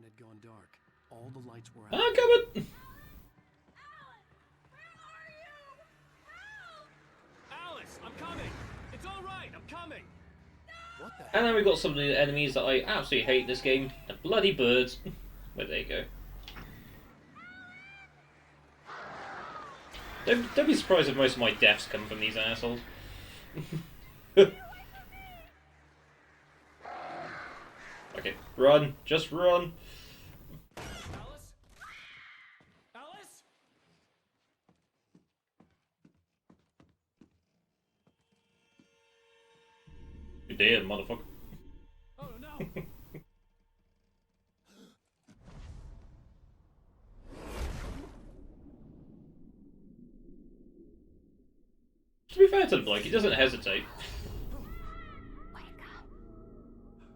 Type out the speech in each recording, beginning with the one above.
had gone dark. All the lights were out. I'm coming! Alice, I'm coming! It's alright, I'm coming! What the And then we've got some of the enemies that I absolutely hate in this game. The bloody birds. Well, there you go. Don't be surprised if most of my deaths come from these assholes. Okay, run. Just run. Alice? Alice? You're dead, motherfucker. Oh no! To be fair to the bloke, he doesn't hesitate.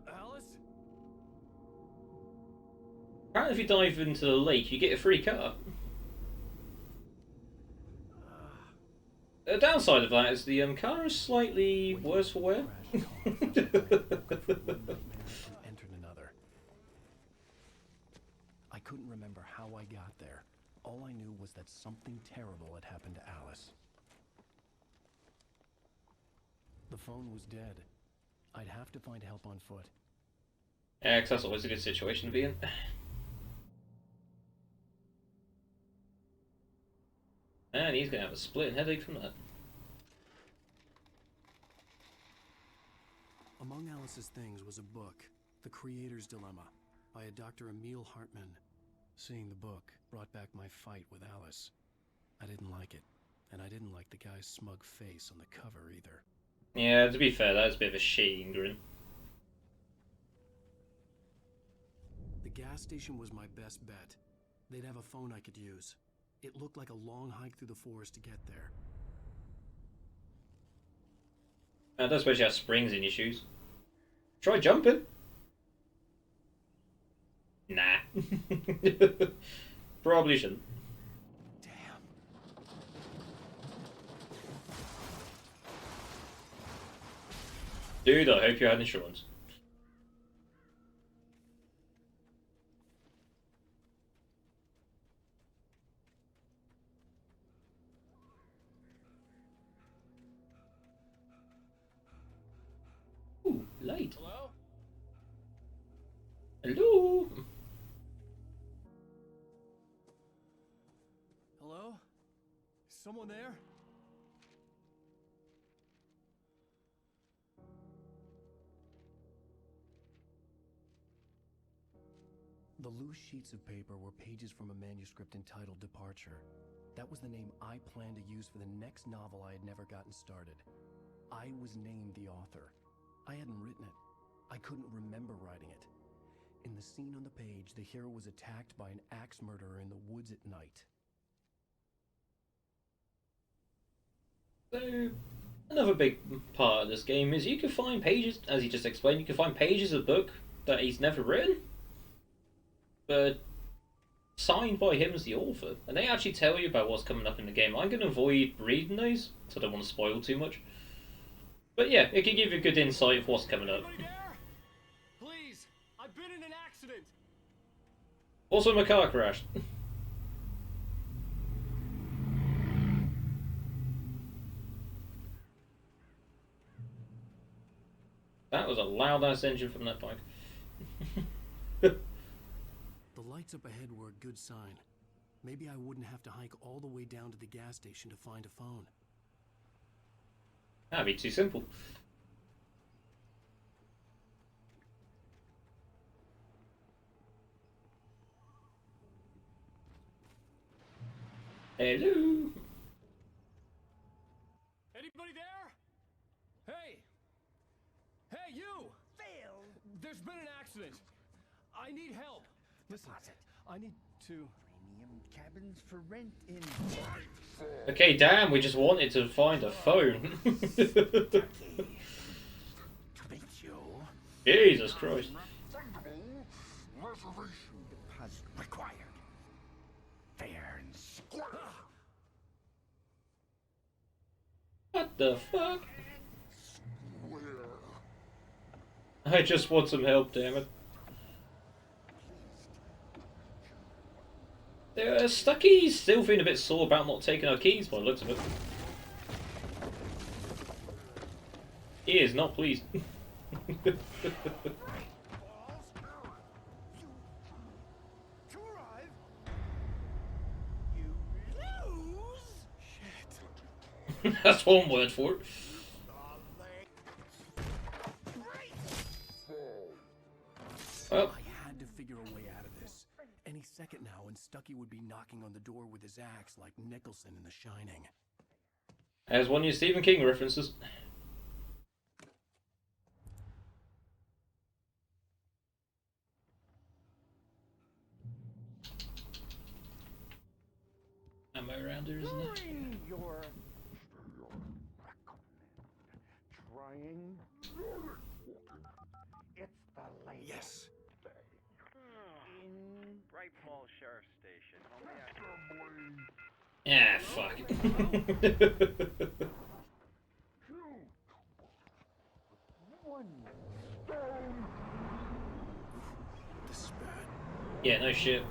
Alice? Apparently if you dive into the lake, you get a free car. The downside of that is the car is slightly worse for wear. entered another. I couldn't remember how I got there. All I knew was that something terrible had happened to Alice. The phone was dead. I'd have to find help on foot. Yeah, 'cause that's always a good situation to be in. And he's going to have a splitting headache from that. Among Alice's things was a book, The Creator's Dilemma, by a Dr. Emil Hartmann. Seeing the book brought back my fight with Alice. I didn't like it, and I didn't like the guy's smug face on the cover either. Yeah, to be fair, that was a bit of a shitty grin. The gas station was my best bet. They'd have a phone I could use. It looked like a long hike through the forest to get there. I don't suppose you have springs in your shoes. Try jumping. Nah. Probably shouldn't. Damn. Dude, I hope you had insurance. Ooh, light. Hello? Hello. Hello? Is someone there? The loose sheets of paper were pages from a manuscript entitled Departure. That was the name I planned to use for the next novel I had never gotten started. I was named the author. I hadn't written it. I couldn't remember writing it. In the scene on the page, the hero was attacked by an axe murderer in the woods at night. So, another big part of this game is you can find pages, as he just explained, you can find pages of book that he's never written, but signed by him as the author. And they actually tell you about what's coming up in the game. I'm going to avoid reading those, so I don't want to spoil too much. But yeah, it can give you a good insight of what's coming up. Anybody there? Please, I've been in an accident. Also, my car crashed. That was a loud-ass engine from that bike. The lights up ahead were a good sign. Maybe I wouldn't have to hike all the way down to the gas station to find a phone. That'd be too simple. Hello. Anybody there? Hey! Hey, you! Phil! There's been an accident. I need help. Listen, I need to... Premium cabins for rent in... Okay, damn, we just wanted to find a phone. To meet you. Jesus Christ. Reservation deposit required. Fair and square. What the fuck? I just want some help, damn it. Stucky's still feeling a bit sore about not taking our keys by the looks of it. He is not pleased. That's one word for it. Well, I had to figure a way out of this. Any second now, and Stucky would be knocking on the door with his axe like Nicholson in The Shining. as one of your Stephen King references. Ammo around here, isn't there? Your trying. It's the latest. Yes. In Bright Falls Sheriff Station. Yeah, fuck. one. This is bad. Yeah, no shit.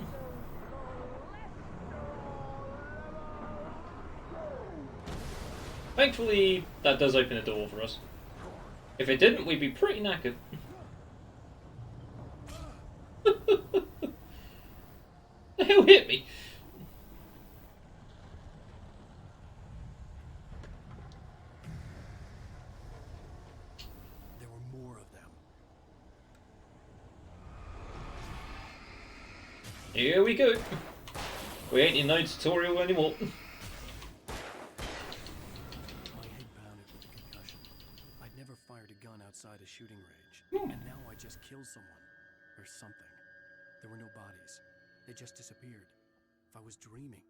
Thankfully, that does open the door for us. If it didn't, we'd be pretty knackered. The hell hit me? There were more of them. Here we go. We ain't in no tutorial anymore. My head pounded with the concussion. I'd never fired a gun outside a shooting range. And now I just killed someone. Or something. There were no bodies. They just disappeared. If I was dreaming,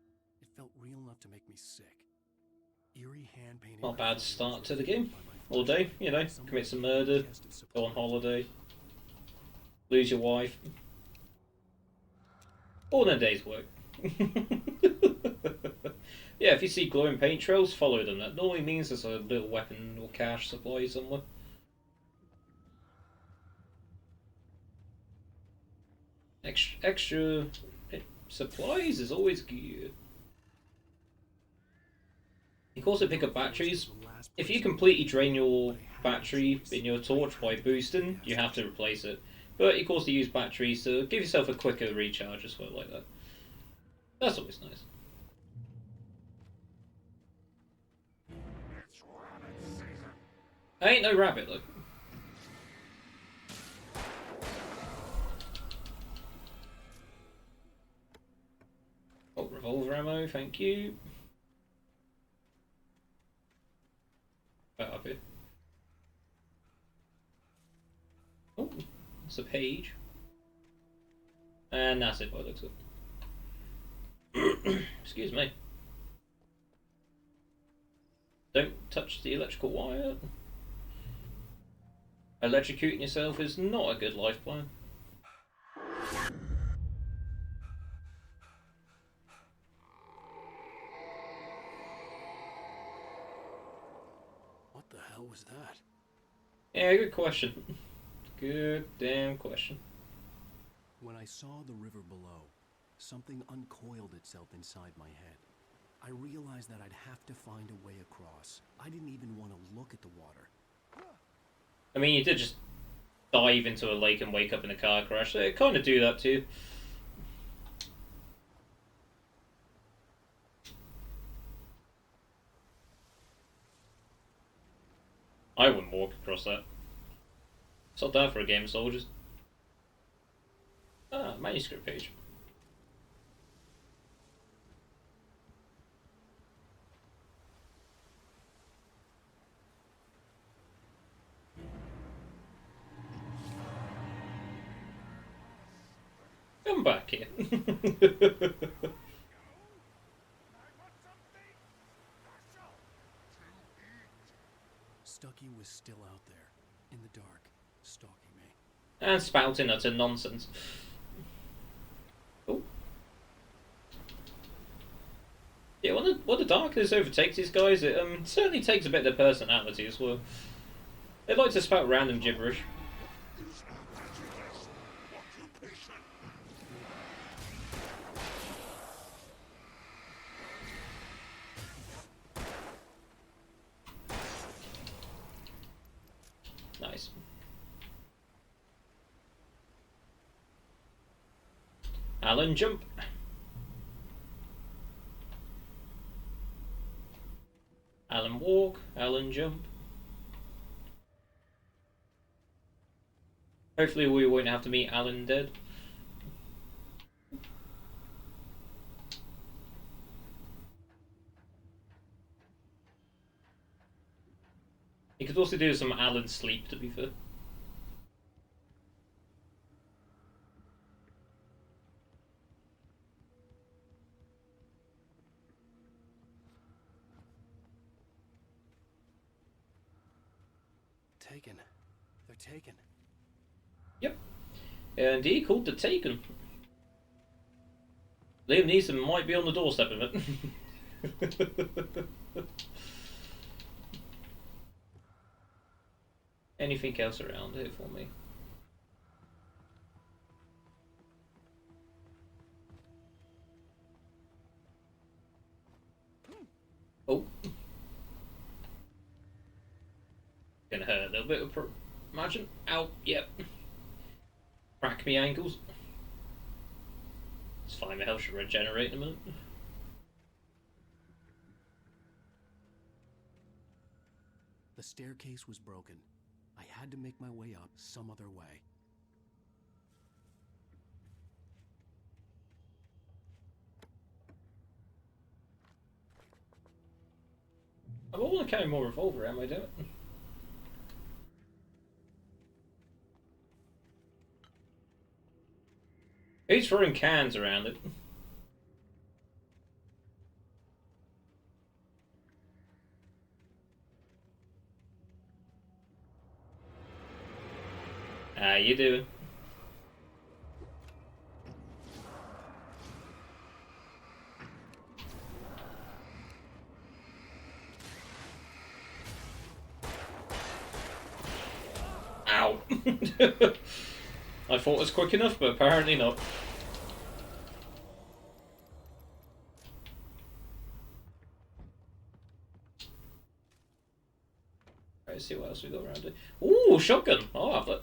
it felt real enough to make me sick. Eerie hand-painted... Not a bad start to the game. All day, you know, commit some murder, go on holiday, lose your wife. All in a day's work. Yeah, if you see glowing paint trails, follow them. That normally means there's a little weapon or cash supply somewhere. Extra supplies is always good. You can also pick up batteries. If you completely drain your battery in your torch by boosting, you have to replace it. But you can also use batteries to give yourself a quicker recharge as well, like that. That's always nice. I ain't no rabbit, look. Oh, revolver ammo, thank you. Up here. Oh, it's a page. And that's it, what it looks like. Excuse me. Don't touch the electrical wire. Electrocuting yourself is not a good life plan. What the hell was that? Yeah, good question. Good damn question. When I saw the river below, something uncoiled itself inside my head. I realized that I'd have to find a way across. I didn't even want to look at the water. I mean, you did just dive into a lake and wake up in a car crash. They kind of do that too. I wouldn't walk across that. It's not that for a game of soldiers. Ah, manuscript page. Come back here. Stucky was still out there, in the dark, stalking me. And spouting utter nonsense. Oh. Yeah, when the darkness overtakes these guys, it certainly takes a bit of their personality as well. They like to spout random gibberish. Alan, jump. Alan, walk. Alan, jump. Hopefully we won't have to meet Alan dead. You could also do some Alan sleep, to be fair. Taken. They're taken. Yep. Indeed, called the Taken. Liam Neeson might be on the doorstep of it. Anything else around here for me? Oh. Gonna hurt a little bit. Imagine. Ow. Yep. Crack me ankles. It's fine, my health should regenerate in a minute. The staircase was broken. I had to make my way up some other way. I want to carry more revolver ammo, don't I? Who's throwing cans around it? How you doing? Ow. I thought it was quick enough, but apparently not. Let's see what else we got around it. Ooh, shotgun! I'll have that.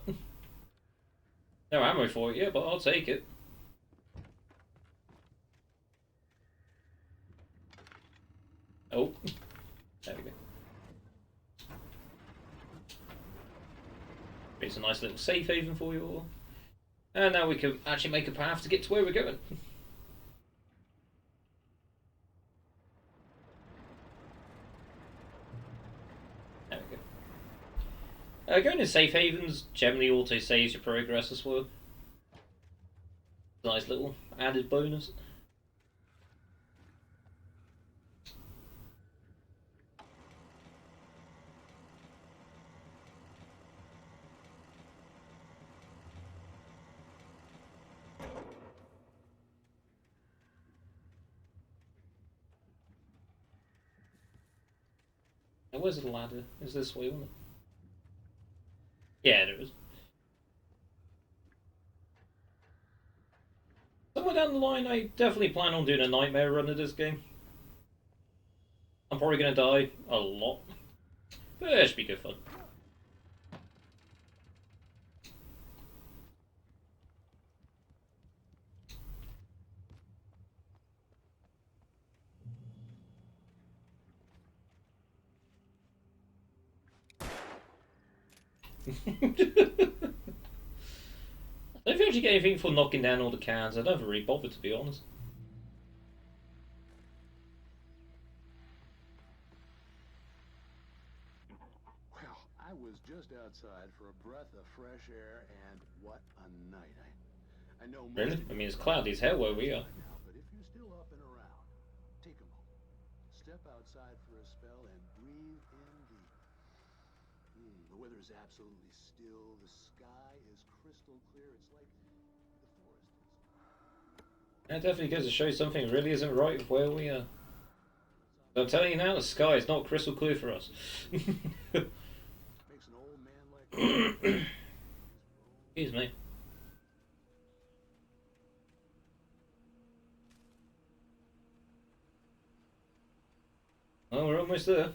No ammo for it yet, but I'll take it. Oh. There we go. It's a nice little safe haven for you all. And now we can actually make a path to get to where we're going. There we go. Going to safe havens generally auto saves your progress as well. Nice little added bonus. Now, where's the ladder? Is this way, wasn't it? Yeah, there is. Somewhere down the line, I definitely plan on doing a nightmare run of this game. I'm probably going to die a lot, but it should be good fun. I don't actually get anything for knocking down all the cans. I never really bothered, to be honest. Well, I was just outside for a breath of fresh air, and what a night. I know most Really? of I you mean, it's are cloudy as hell where we are. now, but if you're still up and around, take a moment. Step outside for a spell and breathe in deep. The weather is absolutely still. The sky is crystal clear. It's like the forest is. That definitely goes to show something really isn't right with where we are. But I'm telling you now, the sky is not crystal clear for us. Makes an old man like Excuse me. Well, we're almost there.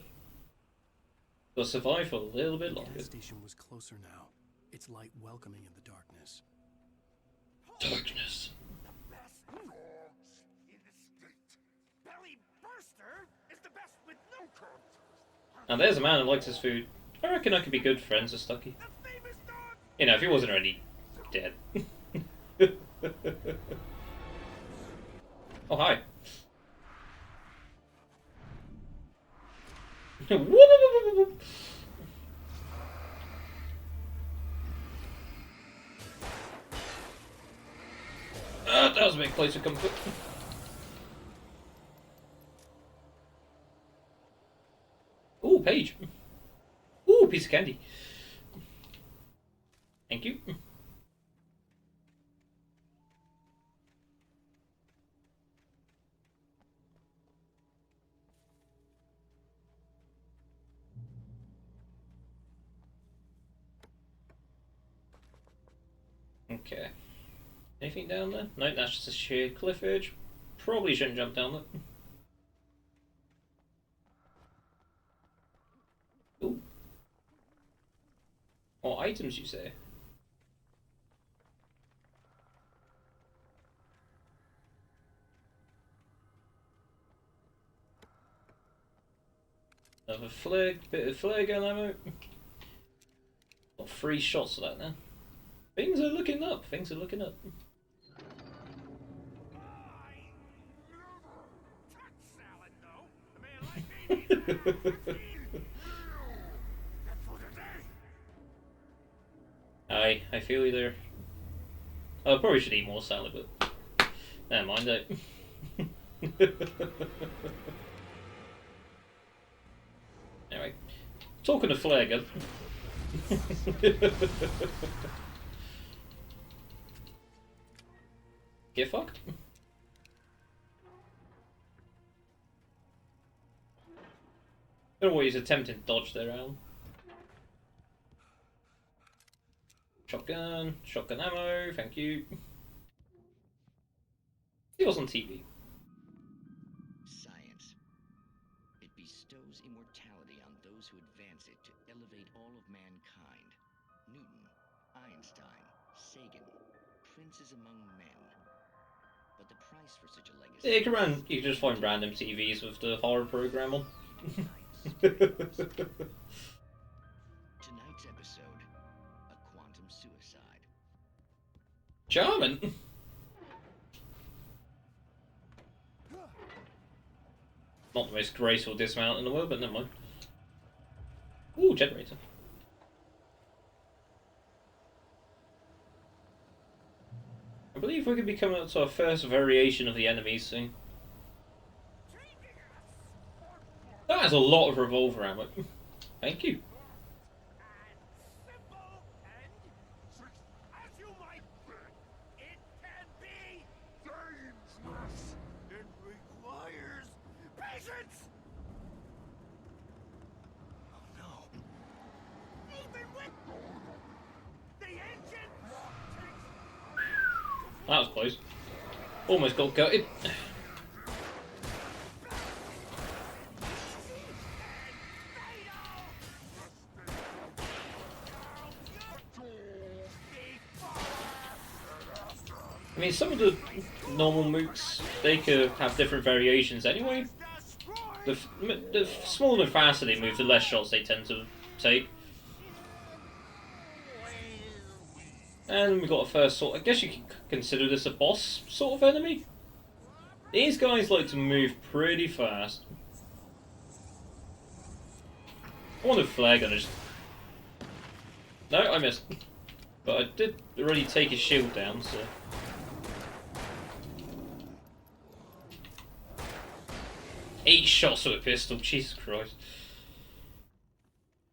We'll survive for a little bit The longer. gas station was closer now. Its light welcoming in the darkness. Darkness. The best Now there's a man who likes his food. I reckon I could be good friends with Stucky. You know, if he wasn't already dead. Oh, hi. That was a bit closer comfort. Ooh, page. Ooh, piece of candy. Thank you. Okay. Anything down there? No, that's just a sheer cliff edge. Probably shouldn't jump down there. Ooh. What items, you say? Another bit of flare gun ammo. Got 3 shots of that now. Things are looking up. Things are looking up. I feel you there. I probably should eat more salad, but never mind though. Anyway, talking of flare gun. Get fucked. Don't know what he's attempting to dodge there, Alan. Shotgun ammo, thank you. He was on TV. Science. It bestows immortality on those who advance it to elevate all of mankind. Newton, Einstein, Sagan, princes among men. But the price for such a legacy... Yeah, you can just find random TVs with the horror program on. Tonight's episode, a quantum suicide. Charming. Not the most graceful dismount in the world, but never mind. Ooh, generator. I believe we're going to be coming up to our first variation of the enemies soon. That has a lot of revolver ammo. Thank you. That was close. Almost got gutted. I mean, some of the normal mooks, they could have different variations anyway. The smaller and faster they move, the less shots they tend to take. And we got a first sort. I guess you could consider this a boss sort of enemy. These guys like to move pretty fast. I wanted flare gun. No, I missed. But I did already take his shield down, so. 8 shots with a pistol, Jesus Christ.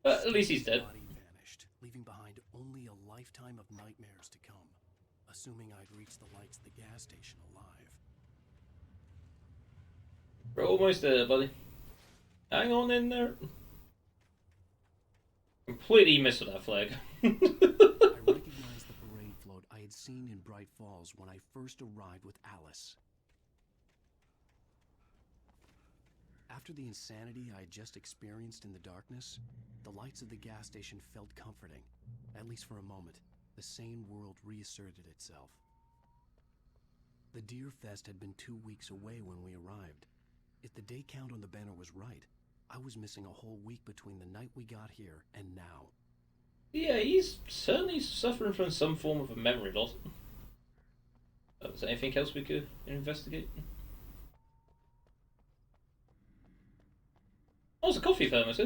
But at least he's dead. Body vanished, leaving behind only a lifetime of nightmares to come, assuming I'd reached the lights of the gas station alive. We're almost there, buddy. Hang on in there. Completely missed with that flag. I recognized the parade float I had seen in Bright Falls when I first arrived with Alice. After the insanity I had just experienced in the darkness, the lights of the gas station felt comforting. At least for a moment, the sane world reasserted itself. The Deer Fest had been 2 weeks away when we arrived. If the day count on the banner was right, I was missing a whole week between the night we got here and now. Yeah, he's certainly suffering from some form of a memory loss. Is there anything else we could investigate? Oh, it's a coffee thermos.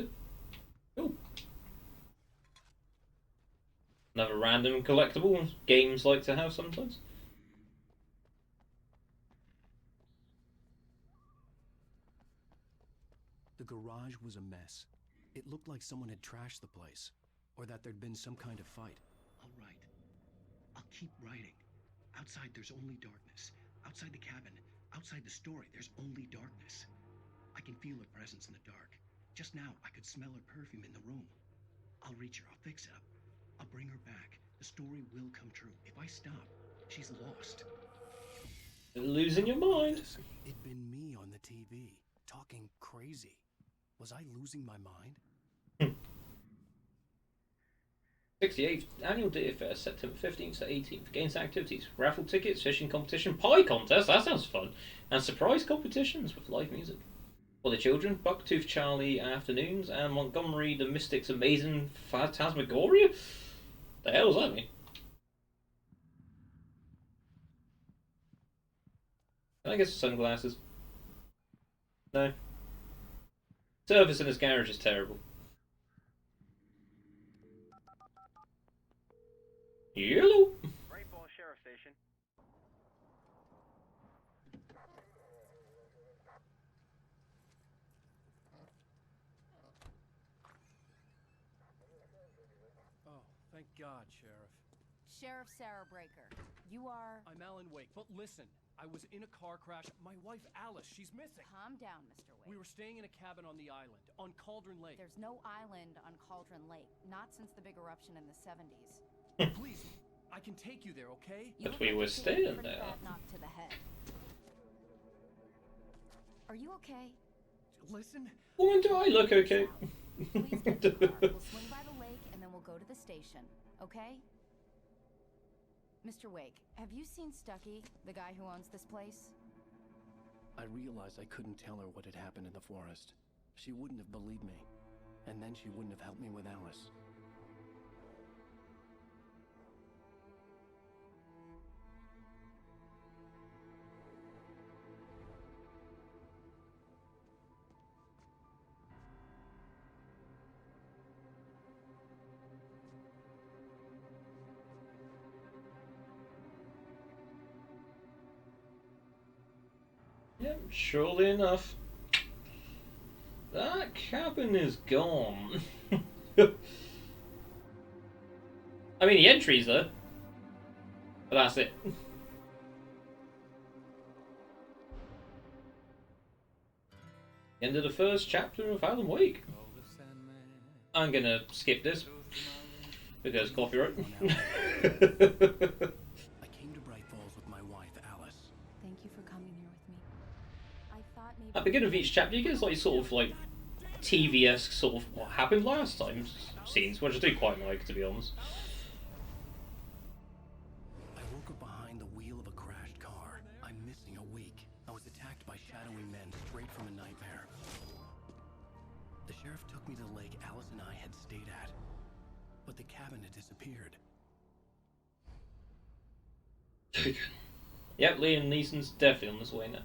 Cool. Another random collectible games like to have sometimes. The garage was a mess. It looked like someone had trashed the place, or that there'd been some kind of fight. I'll write. I'll keep writing. Outside, there's only darkness. Outside the cabin, outside the story, there's only darkness. I can feel her presence in the dark. Just now, I could smell her perfume in the room. I'll reach her. I'll fix it up. I'll bring her back. The story will come true. If I stop, she's lost. Losing your mind. It'd been me on the TV, talking crazy. Was I losing my mind? 68th Annual Deer Fair, September 15th to 18th. Games and activities, raffle tickets, fishing competition, pie contest, that sounds fun, and surprise competitions with live music. For the children, Bucktooth Charlie afternoons, and Montgomery the Mystic's Amazing Phantasmagoria? The hell does that mean? Can I get some sunglasses? No. Service in his garage is terrible. Yellow! Great Falls Sheriff Station. Oh, thank God, Sheriff. Sheriff Sarah Breaker, you are... I'm Alan Wake, but listen, I was in a car crash. My wife, Alice, she's missing. Calm down, Mr. Wake. We were staying in a cabin on the island, on Cauldron Lake. There's no island on Cauldron Lake, not since the big eruption in the 70s. Please, I can take you there, okay? You But look we like were you took a staying pretty there. bad knock to the head. Are you okay? Listen. Woman, do I look okay? Please get in the car. We'll swing by the lake and then we'll go to the station, okay? Mr. Wake, have you seen Stucky, the guy who owns this place? I realized I couldn't tell her what had happened in the forest. She wouldn't have believed me. And then she wouldn't have helped me with Alice. Yep, surely enough. That cabin is gone. I mean, the entry's there. But that's it. End of the first chapter of Alan Wake. I'm gonna skip this because copyright. I came to Bright Falls with my wife, Alice. Thank you for coming here with me. I thought maybe... At the beginning of each chapter, you get like sort of like TV-esque sort of what happened last time scenes, which I do quite like, to be honest. I woke up behind the wheel of a crashed car. I'm missing a week. I was attacked by shadowy men straight from a nightmare. The sheriff took me to the lake Alice and I had stayed at. But the cabin had disappeared. Yep, Liam Neeson's definitely on this way now.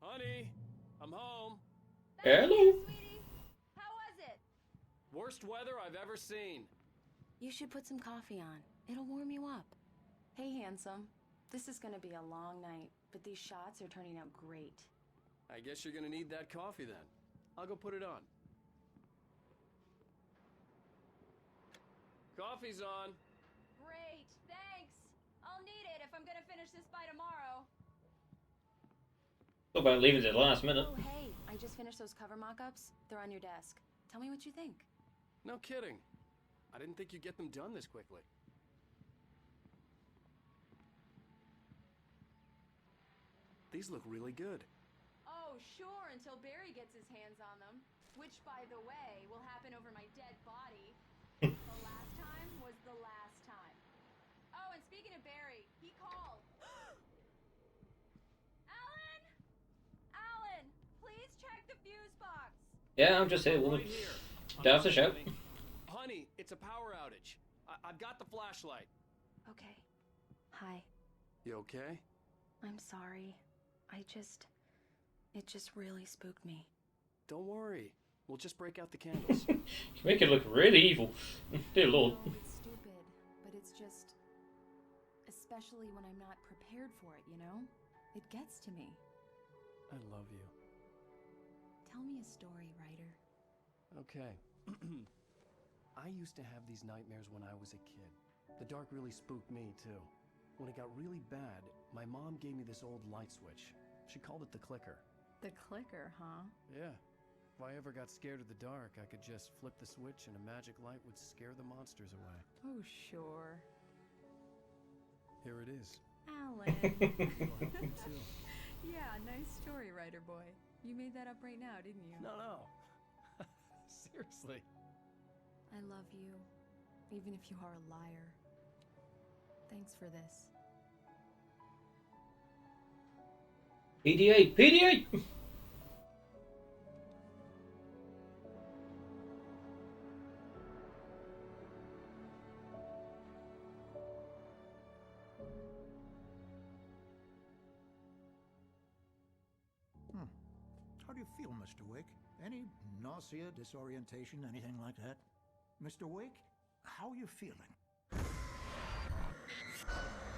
Honey, I'm home. Hello. Sweetie, how was it? Worst weather I've ever seen. You should put some coffee on. It'll warm you up. Hey, handsome. This is gonna be a long night, but these shots are turning out great. I guess you're gonna need that coffee then. I'll go put it on. Coffee's on. Great, thanks. I'll need it if I'm gonna finish this by tomorrow. Talk about leaving it at the last minute. Oh, hey, I just finished those cover mock-ups. They're on your desk. Tell me what you think. No kidding. I didn't think you'd get them done this quickly. These look really good. Oh, sure, until Barry gets his hands on them. Which, by the way, will happen over my dead body. The last time was the last time. Oh, and speaking of Barry, he called. Alan! Alan, please check the fuse box. Yeah, I'm just here, woman. Right here. Don't have to shout. Honey, it's a power outage. I've got the flashlight. Okay. Hi. You okay? I'm sorry. It just really spooked me. Don't worry. We'll just break out the candles. You make it look really evil. Dear Lord. No, it's stupid, but it's just... Especially when I'm not prepared for it, you know? It gets to me. I love you. Tell me a story, writer. Okay. I used to have these nightmares when I was a kid. The dark really spooked me, too. When it got really bad, my mom gave me this old light switch. She called it the clicker. The clicker, huh? Yeah. If I ever got scared of the dark, I could just flip the switch and a magic light would scare the monsters away. Oh, sure. Here it is. Alan. You'll have them too. Yeah, nice story, writer boy. You made that up right now, didn't you? No. Seriously. I love you, even if you are a liar. Thanks for this. PDA! PDA! How do you feel, Mr. Wake? Any nausea, disorientation, anything like that? Mr. Wake, how are you feeling?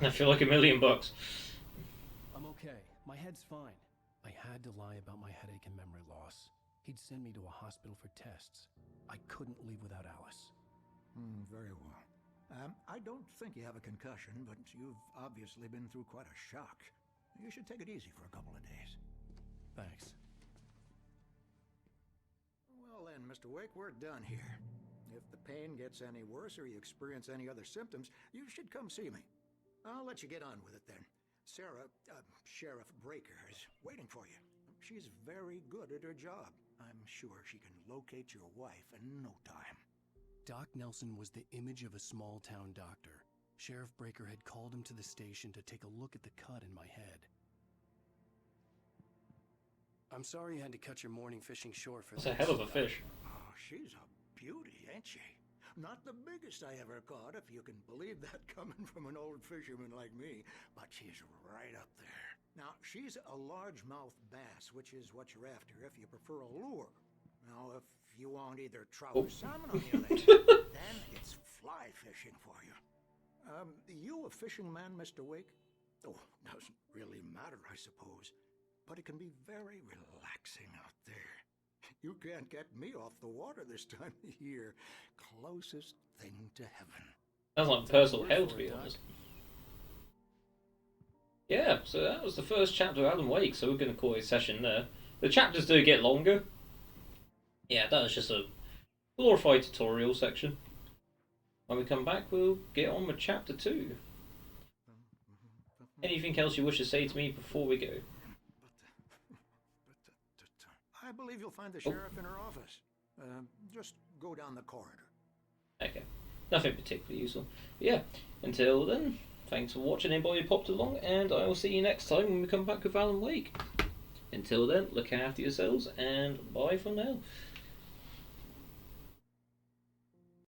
I feel like $1,000,000. I'm okay. My head's fine. I had to lie about my headache and memory loss. He'd send me to a hospital for tests. I couldn't leave without Alice. Very well. I don't think you have a concussion, but you've obviously been through quite a shock. You should take it easy for a couple of days. Thanks. Well then, Mr. Wake, we're done here. If the pain gets any worse or you experience any other symptoms, you should come see me. I'll let you get on with it then. Sarah, Sheriff Breaker, is waiting for you. She's very good at her job. I'm sure she can locate your wife in no time. Doc Nelson was the image of a small-town doctor. Sheriff Breaker had called him to the station to take a look at the cut in my head. I'm sorry you had to cut your morning fishing short for That's this. a hell of a fish. Oh, she's a beauty, ain't she? Not the biggest I ever caught, if you can believe that coming from an old fisherman like me, but she's right up there. Now, she's a largemouth bass, which is what you're after if you prefer a lure. Now, if you want either trout or salmon on the other hand, then it's fly fishing for you. You a fishing man, Mr. Wake? Oh, doesn't really matter, I suppose. But it can be very relaxing out there. You can't get me off the water this time of year. Closest thing to heaven. Sounds like personal hell, to be honest. Yeah, so that was the first chapter of Alan Wake, so we're going to call it a session there. The chapters do get longer. Yeah, that was just a glorified tutorial section. When we come back, we'll get on with chapter 2. Anything else you wish to say to me before we go? I believe you'll find the sheriff in her office. Just go down the corridor. Okay. Nothing particularly useful. But yeah, until then, thanks for watching anybody who popped along, and I will see you next time when we come back with Alan Wake. Until then, look after yourselves, and bye for now.